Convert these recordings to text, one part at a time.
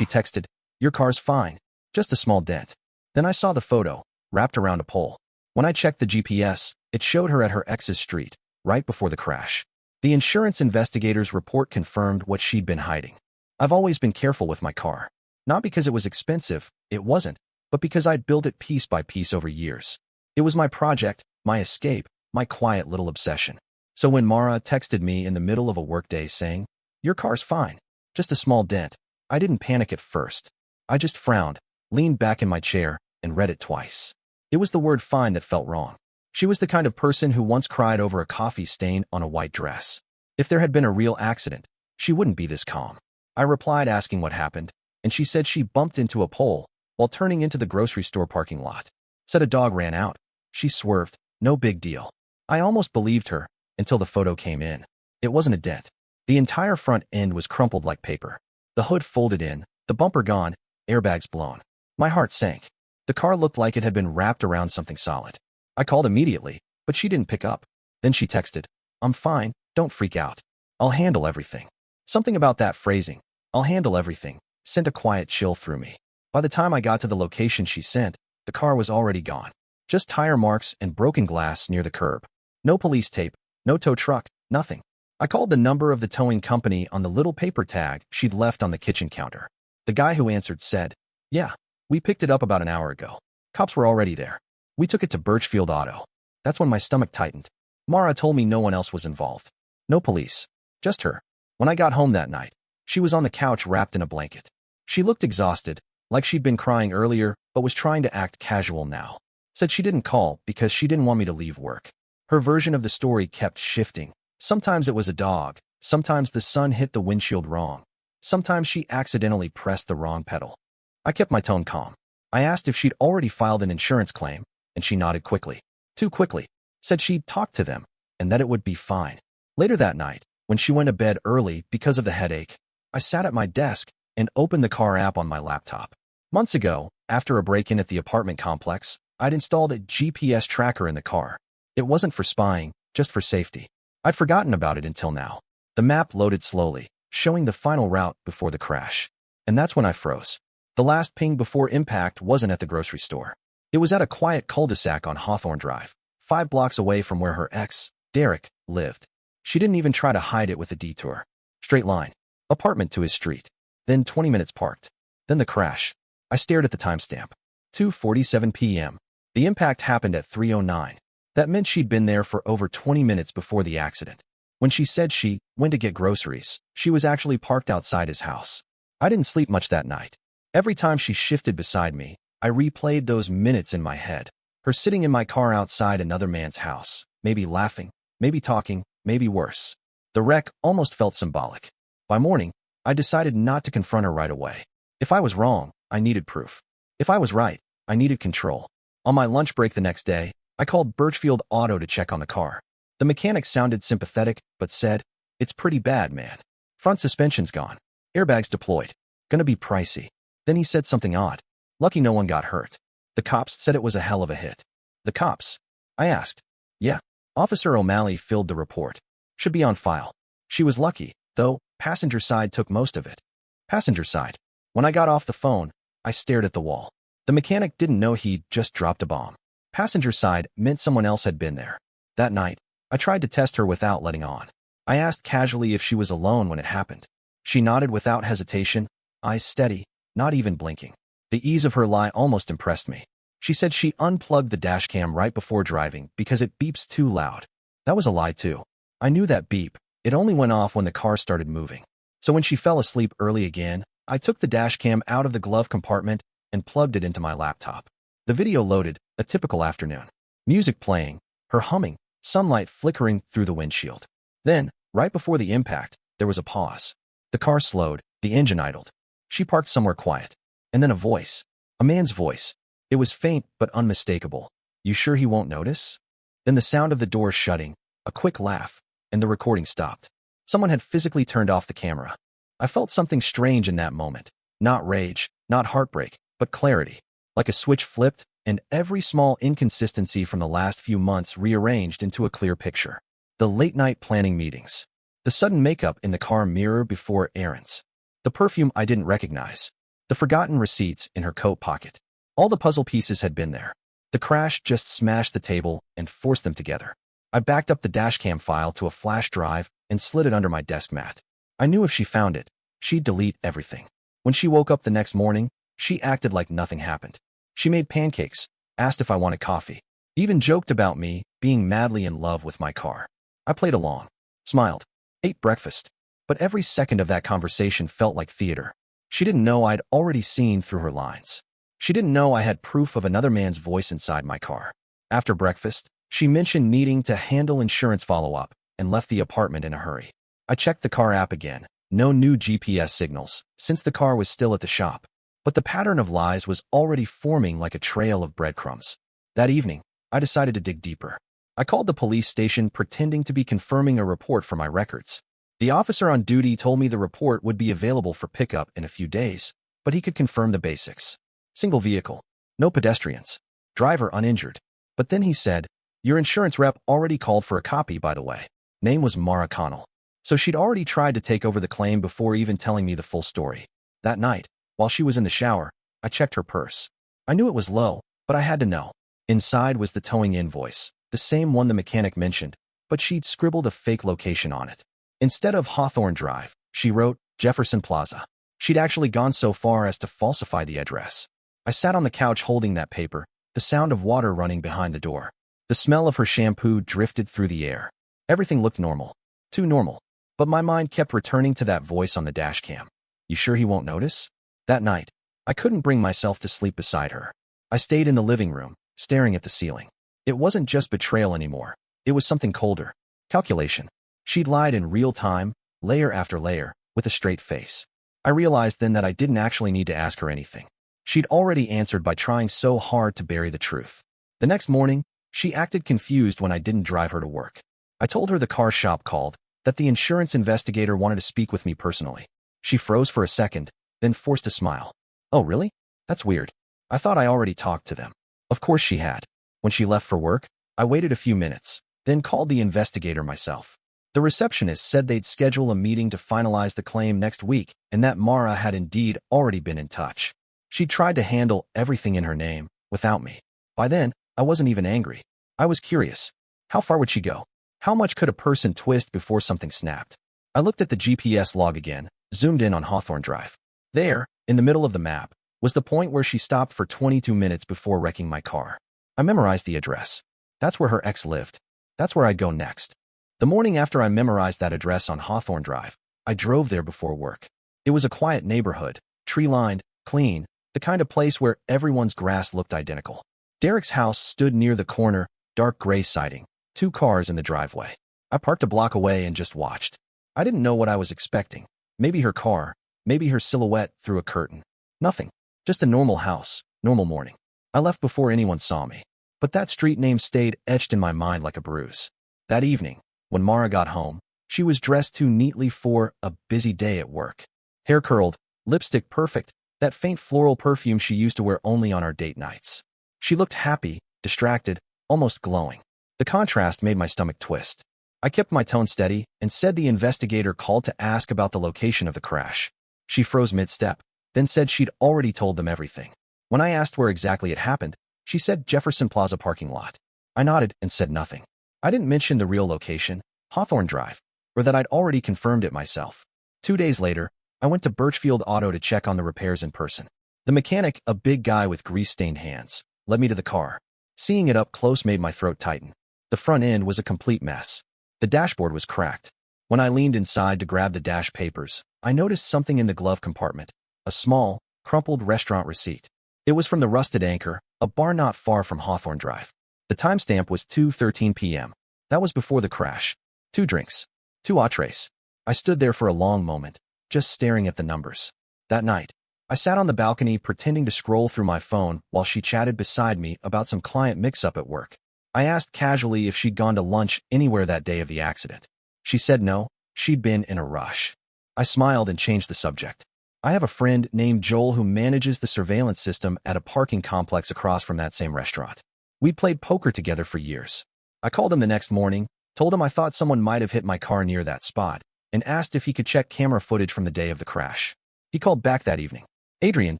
She texted, "Your car's fine. Just a small dent." Then I saw the photo, wrapped around a pole. When I checked the GPS, it showed her at her ex's street, right before the crash. The insurance investigator's report confirmed what she'd been hiding. I've always been careful with my car. Not because it was expensive, it wasn't, but because I'd built it piece by piece over years. It was my project, my escape, my quiet little obsession. So when Mara texted me in the middle of a workday saying, "Your car's fine, just a small dent," I didn't panic at first. I just frowned, leaned back in my chair, and read it twice. It was the word fine that felt wrong. She was the kind of person who once cried over a coffee stain on a white dress. If there had been a real accident, she wouldn't be this calm. I replied asking what happened, and she said she bumped into a pole while turning into the grocery store parking lot. Said a dog ran out. She swerved. No big deal. I almost believed her until the photo came in. It wasn't a dent. The entire front end was crumpled like paper. The hood folded in, the bumper gone, airbags blown. My heart sank. The car looked like it had been wrapped around something solid. I called immediately, but she didn't pick up. Then she texted, "I'm fine, don't freak out. I'll handle everything." Something about that phrasing, "I'll handle everything," sent a quiet chill through me. By the time I got to the location she sent, the car was already gone. Just tire marks and broken glass near the curb. No police tape, no tow truck, nothing. I called the number of the towing company on the little paper tag she'd left on the kitchen counter. The guy who answered said, "Yeah, we picked it up about an hour ago. Cops were already there. We took it to Birchfield Auto." That's when my stomach tightened. Mara told me no one else was involved. No police. Just her. When I got home that night, she was on the couch wrapped in a blanket. She looked exhausted, like she'd been crying earlier, but was trying to act casual now. Said she didn't call because she didn't want me to leave work. Her version of the story kept shifting. Sometimes it was a dog. Sometimes the sun hit the windshield wrong. Sometimes she accidentally pressed the wrong pedal. I kept my tone calm. I asked if she'd already filed an insurance claim, and she nodded quickly. Too quickly. Said she'd talked to them, and that it would be fine. Later that night, when she went to bed early because of the headache, I sat at my desk and opened the car app on my laptop. Months ago, after a break-in at the apartment complex, I'd installed a GPS tracker in the car. It wasn't for spying, just for safety. I'd forgotten about it until now. The map loaded slowly, showing the final route before the crash. And that's when I froze. The last ping before impact wasn't at the grocery store. It was at a quiet cul-de-sac on Hawthorne Drive, 5 blocks away from where her ex, Derek, lived. She didn't even try to hide it with a detour. Straight line. Apartment to his street. Then 20 minutes parked. Then the crash. I stared at the timestamp. 2:47 p.m. The impact happened at 3:09. That meant she'd been there for over 20 minutes before the accident. When she said she went to get groceries, she was actually parked outside his house. I didn't sleep much that night. Every time she shifted beside me, I replayed those minutes in my head. Her sitting in my car outside another man's house, maybe laughing, maybe talking, maybe worse. The wreck almost felt symbolic. By morning, I decided not to confront her right away. If I was wrong, I needed proof. If I was right, I needed control. On my lunch break the next day, I called Birchfield Auto to check on the car. The mechanic sounded sympathetic, but said, "It's pretty bad, man. Front suspension's gone. Airbags deployed. Gonna be pricey." Then he said something odd. "Lucky no one got hurt. The cops said it was a hell of a hit." "The cops?" I asked. "Yeah." Officer O'Malley filled the report. "Should be on file." She was lucky, though. Passenger side took most of it. Passenger side. When I got off the phone, I stared at the wall. The mechanic didn't know he'd just dropped a bomb. Passenger side meant someone else had been there. That night, I tried to test her without letting on. I asked casually if she was alone when it happened. She nodded without hesitation, eyes steady, not even blinking. The ease of her lie almost impressed me. She said she unplugged the dashcam right before driving because it beeps too loud. That was a lie too. I knew that beep. It only went off when the car started moving. So when she fell asleep early again, I took the dashcam out of the glove compartment and plugged it into my laptop. The video loaded, a typical afternoon. Music playing, her humming, sunlight flickering through the windshield. Then, right before the impact, there was a pause. The car slowed, the engine idled. She parked somewhere quiet. And then a voice. A man's voice. It was faint but unmistakable. "You sure he won't notice?" Then the sound of the door shutting, a quick laugh, and the recording stopped. Someone had physically turned off the camera. I felt something strange in that moment. Not rage, not heartbreak, but clarity. Like a switch flipped, and every small inconsistency from the last few months rearranged into a clear picture. The late-night planning meetings. The sudden makeup in the car mirror before errands. The perfume I didn't recognize. The forgotten receipts in her coat pocket. All the puzzle pieces had been there. The crash just smashed the table and forced them together. I backed up the dashcam file to a flash drive and slid it under my desk mat. I knew if she found it, she'd delete everything. When she woke up the next morning, she acted like nothing happened. She made pancakes, asked if I wanted coffee, even joked about me being madly in love with my car. I played along, smiled, ate breakfast, but every second of that conversation felt like theater. She didn't know I'd already seen through her lines. She didn't know I had proof of another man's voice inside my car. After breakfast, she mentioned needing to handle insurance follow-up and left the apartment in a hurry. I checked the car app again. No new GPS signals, since the car was still at the shop. But the pattern of lies was already forming like a trail of breadcrumbs. That evening, I decided to dig deeper. I called the police station pretending to be confirming a report for my records. The officer on duty told me the report would be available for pickup in a few days, but he could confirm the basics. Single vehicle, no pedestrians, driver uninjured. But then he said, "Your insurance rep already called for a copy, by the way." Name was Mara Connell. So she'd already tried to take over the claim before even telling me the full story. That night, while she was in the shower, I checked her purse. I knew it was low, but I had to know. Inside was the towing invoice, the same one the mechanic mentioned, but she'd scribbled a fake location on it. Instead of Hawthorne Drive, she wrote Jefferson Plaza. She'd actually gone so far as to falsify the address. I sat on the couch holding that paper, the sound of water running behind the door. The smell of her shampoo drifted through the air. Everything looked normal. Too normal. But my mind kept returning to that voice on the dashcam. You sure he won't notice? That night, I couldn't bring myself to sleep beside her. I stayed in the living room, staring at the ceiling. It wasn't just betrayal anymore. It was something colder. Calculation. She'd lied in real time, layer after layer, with a straight face. I realized then that I didn't actually need to ask her anything. She'd already answered by trying so hard to bury the truth. The next morning, she acted confused when I didn't drive her to work. I told her the car shop called, that the insurance investigator wanted to speak with me personally. She froze for a second, then forced a smile. Oh, really? That's weird. I thought I already talked to them. Of course she had. When she left for work, I waited a few minutes, then called the investigator myself. The receptionist said they'd schedule a meeting to finalize the claim next week, and that Mara had indeed already been in touch. She tried to handle everything in her name, without me. By then, I wasn't even angry. I was curious. How far would she go? How much could a person twist before something snapped? I looked at the GPS log again, zoomed in on Hawthorne Drive. There, in the middle of the map, was the point where she stopped for 22 minutes before wrecking my car. I memorized the address. That's where her ex lived. That's where I'd go next. The morning after I memorized that address on Hawthorne Drive, I drove there before work. It was a quiet neighborhood, tree-lined, clean, the kind of place where everyone's grass looked identical. Derek's house stood near the corner, dark gray siding, 2 cars in the driveway. I parked a block away and just watched. I didn't know what I was expecting. Maybe her car, maybe her silhouette through a curtain. Nothing. Just a normal house, normal morning. I left before anyone saw me. But that street name stayed etched in my mind like a bruise. That evening, when Mara got home, she was dressed too neatly for a busy day at work. Hair curled, lipstick perfect, that faint floral perfume she used to wear only on our date nights. She looked happy, distracted, almost glowing. The contrast made my stomach twist. I kept my tone steady and said the investigator called to ask about the location of the crash. She froze mid-step, then said she'd already told them everything. When I asked where exactly it happened, she said Jefferson Plaza parking lot. I nodded and said nothing. I didn't mention the real location, Hawthorne Drive, or that I'd already confirmed it myself. 2 days later, I went to Birchfield Auto to check on the repairs in person. The mechanic, a big guy with grease-stained hands, led me to the car. Seeing it up close made my throat tighten. The front end was a complete mess. The dashboard was cracked. When I leaned inside to grab the dash papers, I noticed something in the glove compartment, a small, crumpled restaurant receipt. It was from the Rusted Anchor, a bar not far from Hawthorne Drive. The timestamp was 2:13 p.m. That was before the crash. 2 drinks. 2 entrees. I stood there for a long moment, just staring at the numbers. That night, I sat on the balcony pretending to scroll through my phone while she chatted beside me about some client mix-up at work. I asked casually if she'd gone to lunch anywhere that day of the accident. She said no, she'd been in a rush. I smiled and changed the subject. I have a friend named Joel who manages the surveillance system at a parking complex across from that same restaurant. We'd played poker together for years. I called him the next morning, told him I thought someone might have hit my car near that spot, and asked if he could check camera footage from the day of the crash. He called back that evening. "Adrian,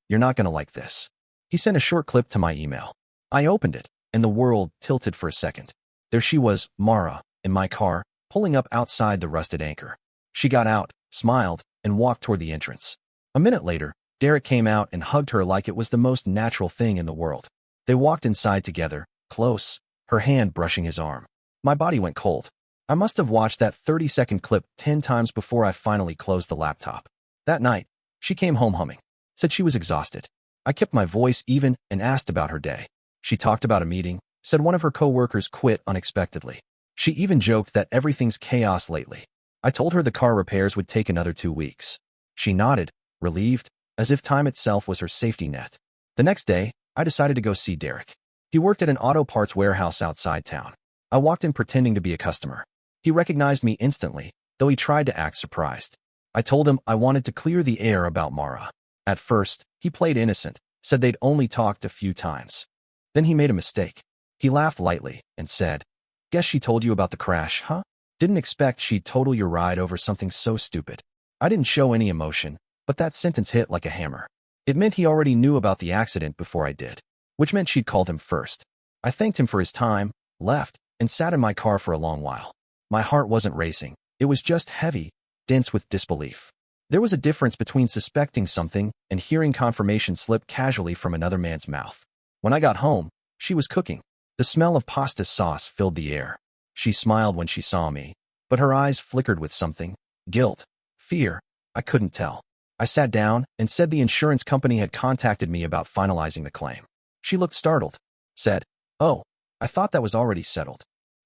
you're not gonna like this." He sent a short clip to my email. I opened it, and the world tilted for a second. There she was, Mara, in my car, pulling up outside the rusted anchor. She got out, smiled, and walked toward the entrance. A minute later, Derek came out and hugged her like it was the most natural thing in the world. They walked inside together, close, her hand brushing his arm. My body went cold. I must have watched that 30-second clip 10 times before I finally closed the laptop. That night, she came home humming, said she was exhausted. I kept my voice even and asked about her day. She talked about a meeting, said one of her coworkers quit unexpectedly. She even joked that everything's chaos lately. I told her the car repairs would take another 2 weeks. She nodded, relieved, as if time itself was her safety net. The next day, I decided to go see Derek. He worked at an auto parts warehouse outside town. I walked in pretending to be a customer. He recognized me instantly, though he tried to act surprised. I told him I wanted to clear the air about Mara. At first, he played innocent, said they'd only talked a few times. Then he made a mistake. He laughed lightly and said, "Guess she told you about the crash, huh? Didn't expect she'd total your ride over something so stupid." I didn't show any emotion, but that sentence hit like a hammer. It meant he already knew about the accident before I did, which meant she'd called him first. I thanked him for his time, left, and sat in my car for a long while. My heart wasn't racing. It was just heavy, dense with disbelief. There was a difference between suspecting something and hearing confirmation slip casually from another man's mouth. When I got home, she was cooking. The smell of pasta sauce filled the air. She smiled when she saw me, but her eyes flickered with something. Guilt, fear, I couldn't tell. I sat down and said the insurance company had contacted me about finalizing the claim. She looked startled, said, "Oh, I thought that was already settled."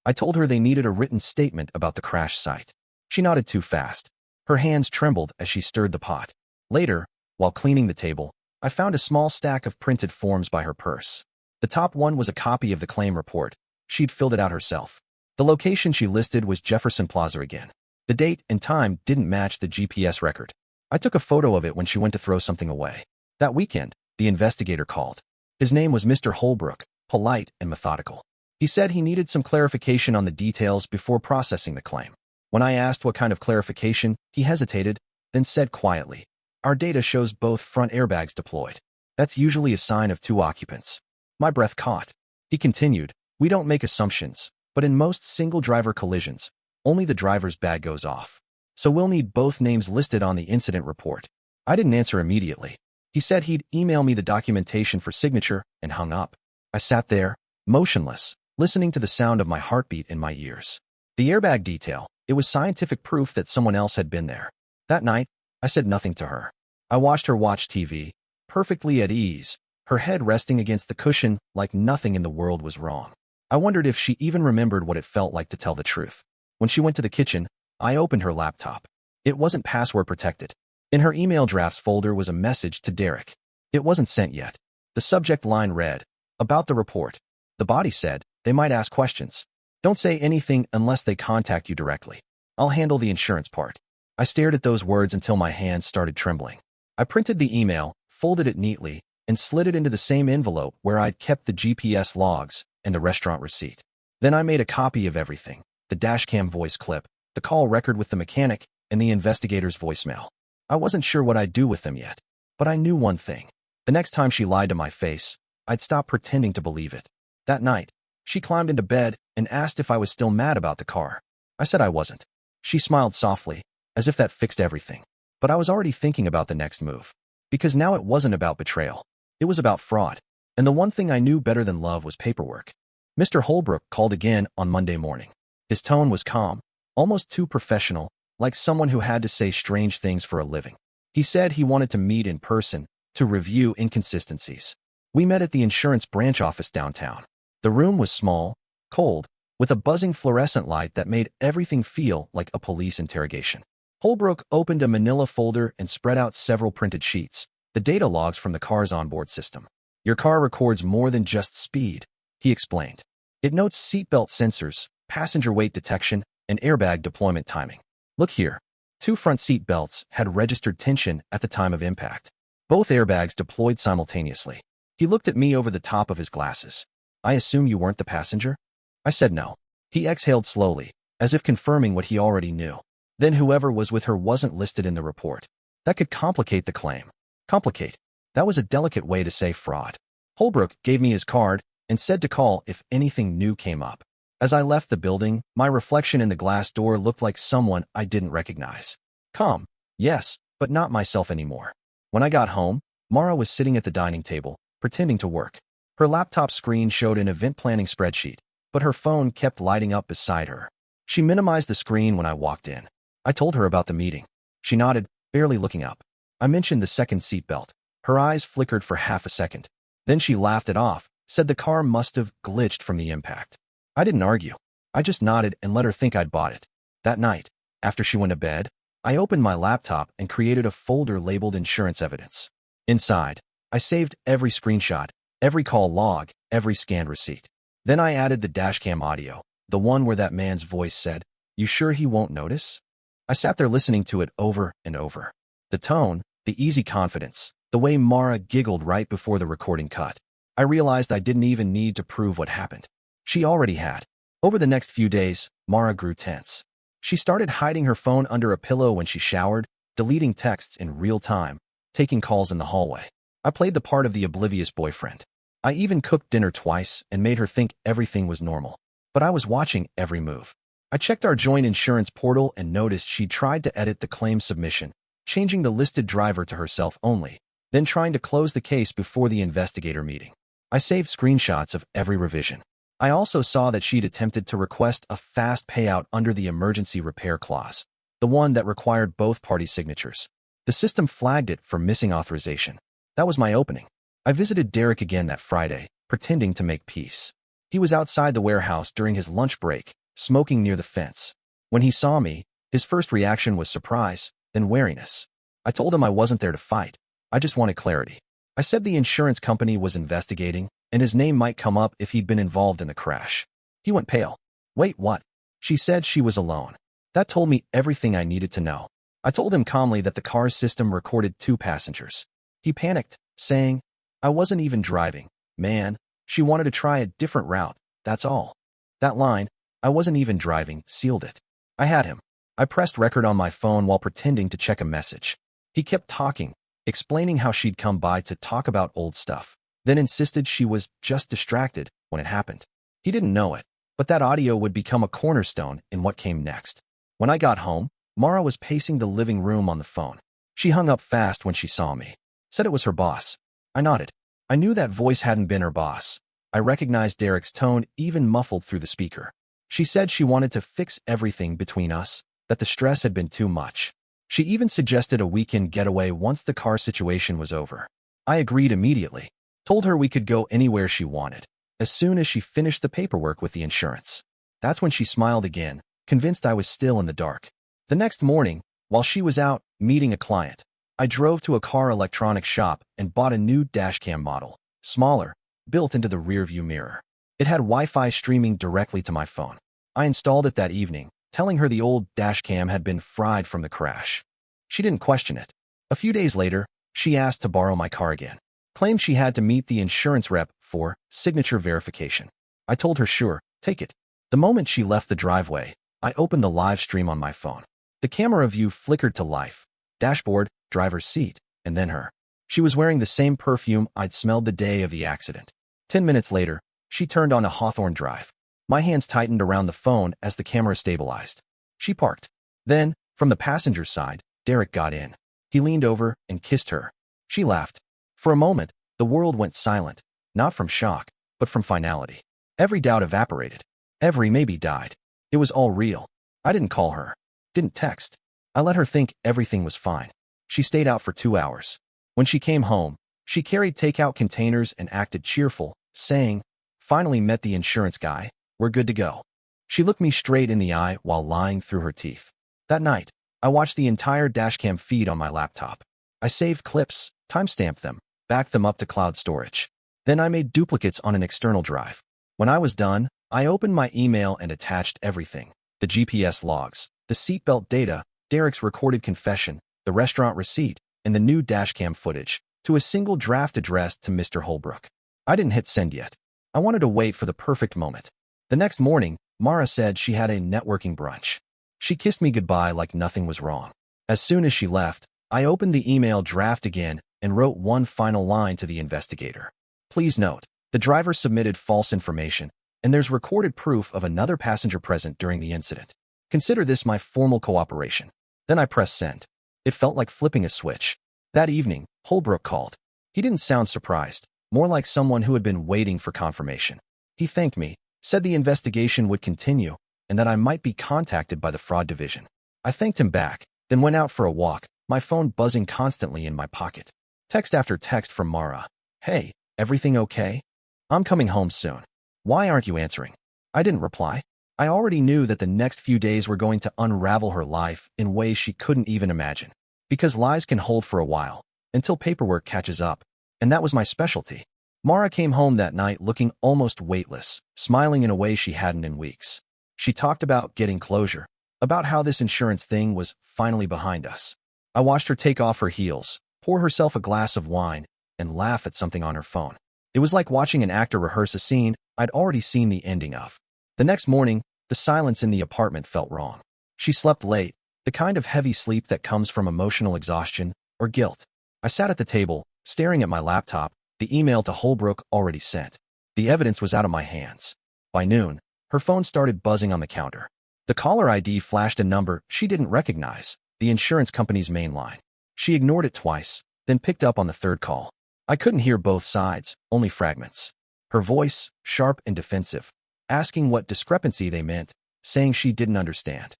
I told her they needed a written statement about the crash site. She nodded too fast. Her hands trembled as she stirred the pot. Later, while cleaning the table, I found a small stack of printed forms by her purse. The top one was a copy of the claim report. She'd filled it out herself. The location she listed was Jefferson Plaza again. The date and time didn't match the GPS record. I took a photo of it when she went to throw something away. That weekend, the investigator called. His name was Mr. Holbrook, polite and methodical. He said he needed some clarification on the details before processing the claim. When I asked what kind of clarification, he hesitated, then said quietly, "Our data shows both front airbags deployed. That's usually a sign of 2 occupants." My breath caught. He continued, "We don't make assumptions, but in most single-driver collisions, only the driver's bag goes off. So we'll need both names listed on the incident report." I didn't answer immediately. He said he'd email me the documentation for signature and hung up. I sat there, motionless, listening to the sound of my heartbeat in my ears. The airbag detail, it was scientific proof that someone else had been there. That night, I said nothing to her. I watched her watch TV, perfectly at ease, her head resting against the cushion like nothing in the world was wrong. I wondered if she even remembered what it felt like to tell the truth. When she went to the kitchen, I opened her laptop. It wasn't password protected. In her email drafts folder was a message to Derek. It wasn't sent yet. The subject line read, "About the report." The body said, "They might ask questions. Don't say anything unless they contact you directly. I'll handle the insurance part." I stared at those words until my hands started trembling. I printed the email, folded it neatly, and slid it into the same envelope where I'd kept the GPS logs and the restaurant receipt. Then I made a copy of everything, the dashcam voice clip, the call record with the mechanic, and the investigator's voicemail. I wasn't sure what I'd do with them yet, but I knew one thing. The next time she lied to my face, I'd stop pretending to believe it. That night, she climbed into bed and asked if I was still mad about the car. I said I wasn't. She smiled softly, as if that fixed everything. But I was already thinking about the next move. Because now it wasn't about betrayal. It was about fraud. And the one thing I knew better than love was paperwork. Mr. Holbrook called again on Monday morning. His tone was calm, almost too professional, like someone who had to say strange things for a living. He said he wanted to meet in person to review inconsistencies. We met at the insurance branch office downtown. The room was small, cold, with a buzzing fluorescent light that made everything feel like a police interrogation. Holbrook opened a manila folder and spread out several printed sheets, the data logs from the car's onboard system. "Your car records more than just speed," he explained. "It notes seatbelt sensors, passenger weight detection, and airbag deployment timing. Look here. 2 front seat belts had registered tension at the time of impact. Both airbags deployed simultaneously." He looked at me over the top of his glasses. "I assume you weren't the passenger?" I said no. He exhaled slowly, as if confirming what he already knew. "Then whoever was with her wasn't listed in the report. That could complicate the claim." "Complicate?" That was a delicate way to say fraud. Holbrook gave me his card and said to call if anything new came up. As I left the building, my reflection in the glass door looked like someone I didn't recognize. Calm, yes, but not myself anymore. When I got home, Mara was sitting at the dining table, pretending to work. Her laptop screen showed an event planning spreadsheet, but her phone kept lighting up beside her. She minimized the screen when I walked in. I told her about the meeting. She nodded, barely looking up. I mentioned the second seatbelt. Her eyes flickered for half a second. Then she laughed it off, said the car must have glitched from the impact. I didn't argue. I just nodded and let her think I'd bought it. That night, after she went to bed, I opened my laptop and created a folder labeled Insurance Evidence. Inside, I saved every screenshot, every call log, every scanned receipt. Then I added the dashcam audio, the one where that man's voice said, "You sure he won't notice?" I sat there listening to it over and over. The tone, the easy confidence, the way Mara giggled right before the recording cut. I realized I didn't even need to prove what happened. She already had. Over the next few days, Mara grew tense. She started hiding her phone under a pillow when she showered, deleting texts in real time, taking calls in the hallway. I played the part of the oblivious boyfriend. I even cooked dinner twice and made her think everything was normal. But I was watching every move. I checked our joint insurance portal and noticed she'd tried to edit the claim submission, changing the listed driver to herself only, then trying to close the case before the investigator meeting. I saved screenshots of every revision. I also saw that she'd attempted to request a fast payout under the emergency repair clause, the one that required both parties' signatures. The system flagged it for missing authorization. That was my opening. I visited Derek again that Friday, pretending to make peace. He was outside the warehouse during his lunch break, smoking near the fence. When he saw me, his first reaction was surprise, then wariness. I told him I wasn't there to fight. I just wanted clarity. I said the insurance company was investigating, and his name might come up if he'd been involved in the crash. He went pale. "Wait, what?" She said she was alone. That told me everything I needed to know. I told him calmly that the car's system recorded 2 passengers. He panicked, saying, "I wasn't even driving, man. She wanted to try a different route, that's all." That line, "I wasn't even driving," sealed it. I had him. I pressed record on my phone while pretending to check a message. He kept talking, explaining how she'd come by to talk about old stuff, then insisted she was just distracted when it happened. He didn't know it, but that audio would become a cornerstone in what came next. When I got home, Mara was pacing the living room on the phone. She hung up fast when she saw me. Said it was her boss. I nodded. I knew that voice hadn't been her boss. I recognized Derek's tone, even muffled through the speaker. She said she wanted to fix everything between us, that the stress had been too much. She even suggested a weekend getaway once the car situation was over. I agreed immediately, told her we could go anywhere she wanted, as soon as she finished the paperwork with the insurance. That's when she smiled again, convinced I was still in the dark. The next morning, while she was out meeting a client, I drove to a car electronics shop and bought a new dashcam model, smaller, built into the rearview mirror. It had Wi-Fi streaming directly to my phone. I installed it that evening, telling her the old dashcam had been fried from the crash. She didn't question it. A few days later, she asked to borrow my car again, claimed she had to meet the insurance rep for signature verification. I told her sure, take it. The moment she left the driveway, I opened the live stream on my phone. The camera view flickered to life. Dashboard, driver's seat, and then her. She was wearing the same perfume I'd smelled the day of the accident. 10 minutes later, she turned onto Hawthorne Drive. My hands tightened around the phone as the camera stabilized. She parked. Then, from the passenger side, Derek got in. He leaned over and kissed her. She laughed. For a moment, the world went silent, not from shock, but from finality. Every doubt evaporated. Every maybe died. It was all real. I didn't call her. Didn't text. I let her think everything was fine. She stayed out for 2 hours. When she came home, she carried takeout containers and acted cheerful, saying, "Finally met the insurance guy. We're good to go." She looked me straight in the eye while lying through her teeth. That night, I watched the entire dashcam feed on my laptop. I saved clips, timestamped them, backed them up to cloud storage. Then I made duplicates on an external drive. When I was done, I opened my email and attached everything: the GPS logs, the seatbelt data, Derek's recorded confession, the restaurant receipt, and the new dashcam footage, to a single draft addressed to Mr. Holbrook. I didn't hit send yet. I wanted to wait for the perfect moment. The next morning, Mara said she had a networking brunch. She kissed me goodbye like nothing was wrong. As soon as she left, I opened the email draft again and wrote one final line to the investigator. Please note, the driver submitted false information, and there's recorded proof of another passenger present during the incident. Consider this my formal cooperation. Then I pressed send. It felt like flipping a switch. That evening, Holbrook called. He didn't sound surprised, more like someone who had been waiting for confirmation. He thanked me, said the investigation would continue, and that I might be contacted by the fraud division. I thanked him back, then went out for a walk, my phone buzzing constantly in my pocket. Text after text from Mara. Hey, everything okay? I'm coming home soon. Why aren't you answering? I didn't reply. I already knew that the next few days were going to unravel her life in ways she couldn't even imagine. Because lies can hold for a while, until paperwork catches up, and that was my specialty. Mara came home that night looking almost weightless, smiling in a way she hadn't in weeks. She talked about getting closure, about how this insurance thing was finally behind us. I watched her take off her heels, pour herself a glass of wine, and laugh at something on her phone. It was like watching an actor rehearse a scene I'd already seen the ending of. The next morning, the silence in the apartment felt wrong. She slept late, the kind of heavy sleep that comes from emotional exhaustion or guilt. I sat at the table, staring at my laptop, the email to Holbrook already sent. The evidence was out of my hands. By noon, her phone started buzzing on the counter. The caller ID flashed a number she didn't recognize, the insurance company's main line. She ignored it twice, then picked up on the third call. I couldn't hear both sides, only fragments. Her voice, sharp and defensive, asking what discrepancy they meant, saying she didn't understand.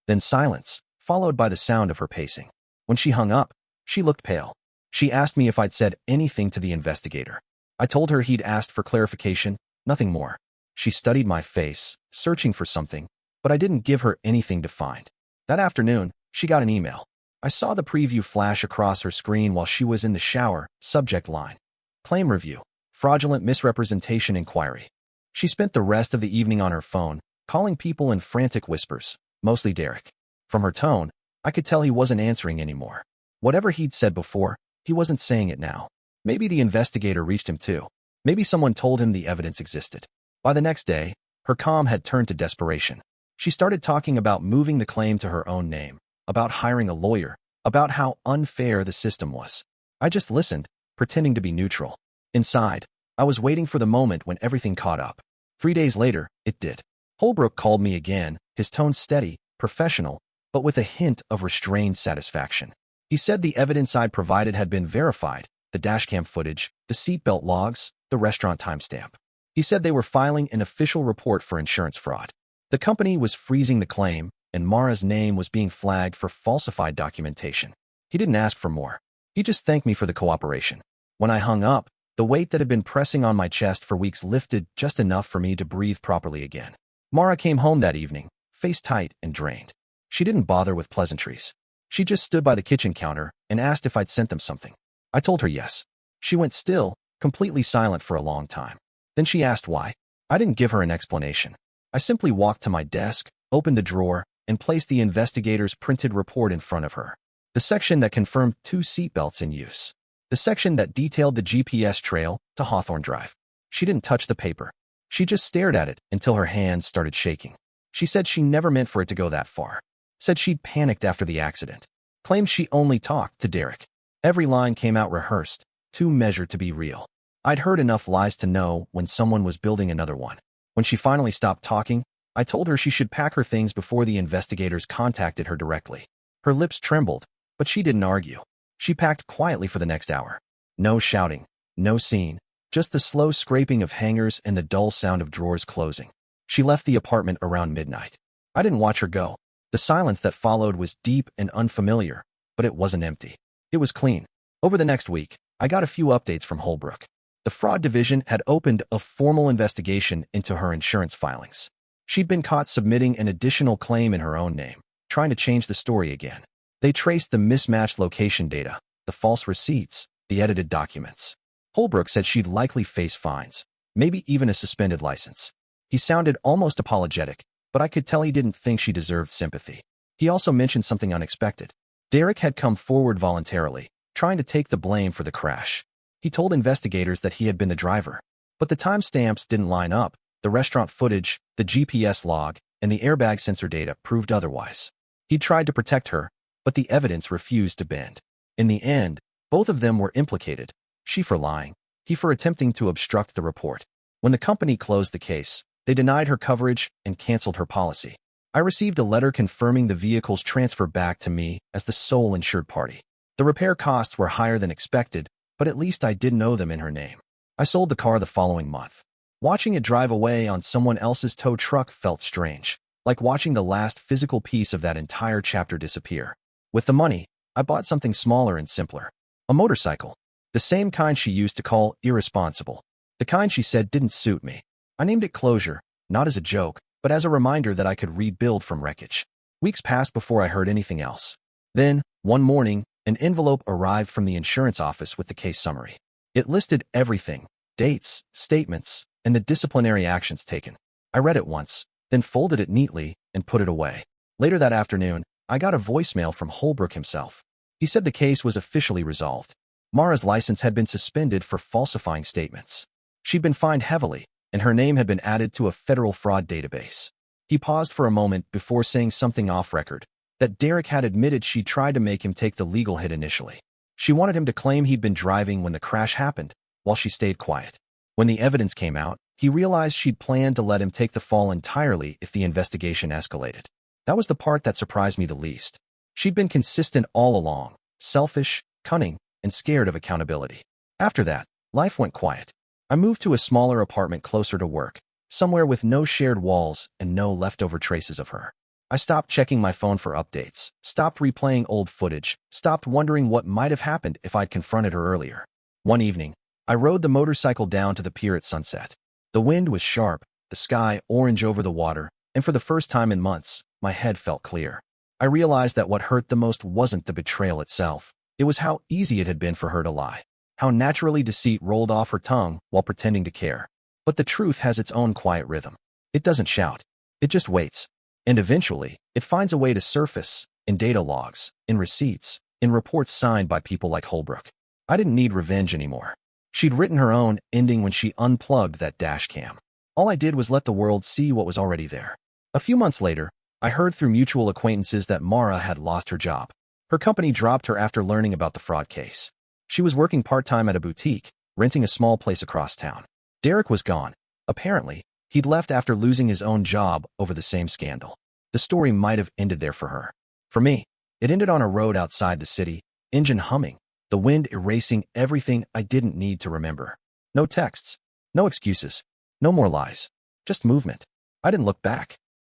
Then silence, followed by the sound of her pacing. When she hung up, she looked pale. She asked me if I'd said anything to the investigator. I told her he'd asked for clarification, nothing more. She studied my face, searching for something, but I didn't give her anything to find. That afternoon, she got an email. I saw the preview flash across her screen while she was in the shower, subject line. Claim review. Fraudulent misrepresentation inquiry. She spent the rest of the evening on her phone, calling people in frantic whispers, mostly Derek. From her tone, I could tell he wasn't answering anymore. Whatever he'd said before, he wasn't saying it now. Maybe the investigator reached him too. Maybe someone told him the evidence existed. By the next day, her calm had turned to desperation. She started talking about moving the claim to her own name, about hiring a lawyer, about how unfair the system was. I just listened, pretending to be neutral. Inside, I was waiting for the moment when everything caught up. 3 days later, it did. Holbrook called me again, his tone steady, professional, but with a hint of restrained satisfaction. He said the evidence I'd provided had been verified, the dashcam footage, the seatbelt logs, the restaurant timestamp. He said they were filing an official report for insurance fraud. The company was freezing the claim, and Mara's name was being flagged for falsified documentation. He didn't ask for more. He just thanked me for the cooperation. When I hung up, the weight that had been pressing on my chest for weeks lifted just enough for me to breathe properly again. Mara came home that evening, face tight and drained. She didn't bother with pleasantries. She just stood by the kitchen counter and asked if I'd sent them something. I told her yes. She went still, completely silent for a long time. Then she asked why. I didn't give her an explanation. I simply walked to my desk, opened a drawer, and placed the investigator's printed report in front of her. The section that confirmed 2 seatbelts in use. The section that detailed the GPS trail to Hawthorne Drive. She didn't touch the paper. She just stared at it until her hands started shaking. She said she never meant for it to go that far. Said she'd panicked after the accident. Claimed she only talked to Derek. Every line came out rehearsed, too measured to be real. I'd heard enough lies to know when someone was building another one. When she finally stopped talking, I told her she should pack her things before the investigators contacted her directly. Her lips trembled, but she didn't argue. She packed quietly for the next hour. No shouting, no scene, just the slow scraping of hangers and the dull sound of drawers closing. She left the apartment around midnight. I didn't watch her go. The silence that followed was deep and unfamiliar, but it wasn't empty. It was clean. Over the next week, I got a few updates from Holbrook. The fraud division had opened a formal investigation into her insurance filings. She'd been caught submitting an additional claim in her own name, trying to change the story again. They traced the mismatched location data, the false receipts, the edited documents. Holbrook said she'd likely face fines, maybe even a suspended license. He sounded almost apologetic, but I could tell he didn't think she deserved sympathy. He also mentioned something unexpected. Derek had come forward voluntarily, trying to take the blame for the crash. He told investigators that he had been the driver, but the timestamps didn't line up. The restaurant footage, the GPS log, and the airbag sensor data proved otherwise. He tried to protect her, but the evidence refused to bend. In the end, Both of them were implicated, she for lying, he for attempting to obstruct the report. When the company closed the case, they denied her coverage and canceled her policy. I received a letter confirming the vehicle's transfer back to me as the sole insured party. The repair costs were higher than expected, but at least I did know them in her name. I sold the car the following month. Watching it drive away on someone else's tow truck felt strange, like watching the last physical piece of that entire chapter disappear. With the money, I bought something smaller and simpler. A motorcycle. The same kind she used to call irresponsible. The kind she said didn't suit me. I named it Closure, not as a joke, but as a reminder that I could rebuild from wreckage. Weeks passed before I heard anything else. Then, one morning, an envelope arrived from the insurance office with the case summary. It listed everything, dates, statements, and the disciplinary actions taken. I read it once, then folded it neatly and put it away. Later that afternoon, I got a voicemail from Holbrook himself. He said the case was officially resolved. Mara's license had been suspended for falsifying statements. She'd been fined heavily, and her name had been added to a federal fraud database. He paused for a moment before saying something off-record, that Derek had admitted she'd tried to make him take the legal hit initially. She wanted him to claim he'd been driving when the crash happened, while she stayed quiet. When the evidence came out, he realized she'd planned to let him take the fall entirely if the investigation escalated. That was the part that surprised me the least. She'd been consistent all along, selfish, cunning, and scared of accountability. After that, life went quiet. I moved to a smaller apartment closer to work, somewhere with no shared walls and no leftover traces of her. I stopped checking my phone for updates, stopped replaying old footage, stopped wondering what might have happened if I'd confronted her earlier. One evening, I rode the motorcycle down to the pier at sunset. The wind was sharp, the sky orange over the water, and for the first time in months, my head felt clear. I realized that what hurt the most wasn't the betrayal itself. It was how easy it had been for her to lie. How naturally deceit rolled off her tongue while pretending to care. But the truth has its own quiet rhythm. It doesn't shout. It just waits. And eventually, it finds a way to surface, in data logs, in receipts, in reports signed by people like Holbrook. I didn't need revenge anymore. She'd written her own ending when she unplugged that dash cam. All I did was let the world see what was already there. A few months later, I heard through mutual acquaintances that Mara had lost her job. Her company dropped her after learning about the fraud case. She was working part-time at a boutique, renting a small place across town. Derek was gone. Apparently, he'd left after losing his own job over the same scandal. The story might have ended there for her. For me, it ended on a road outside the city, engine humming, the wind erasing everything I didn't need to remember. No texts, no excuses, no more lies, just movement. I didn't look back.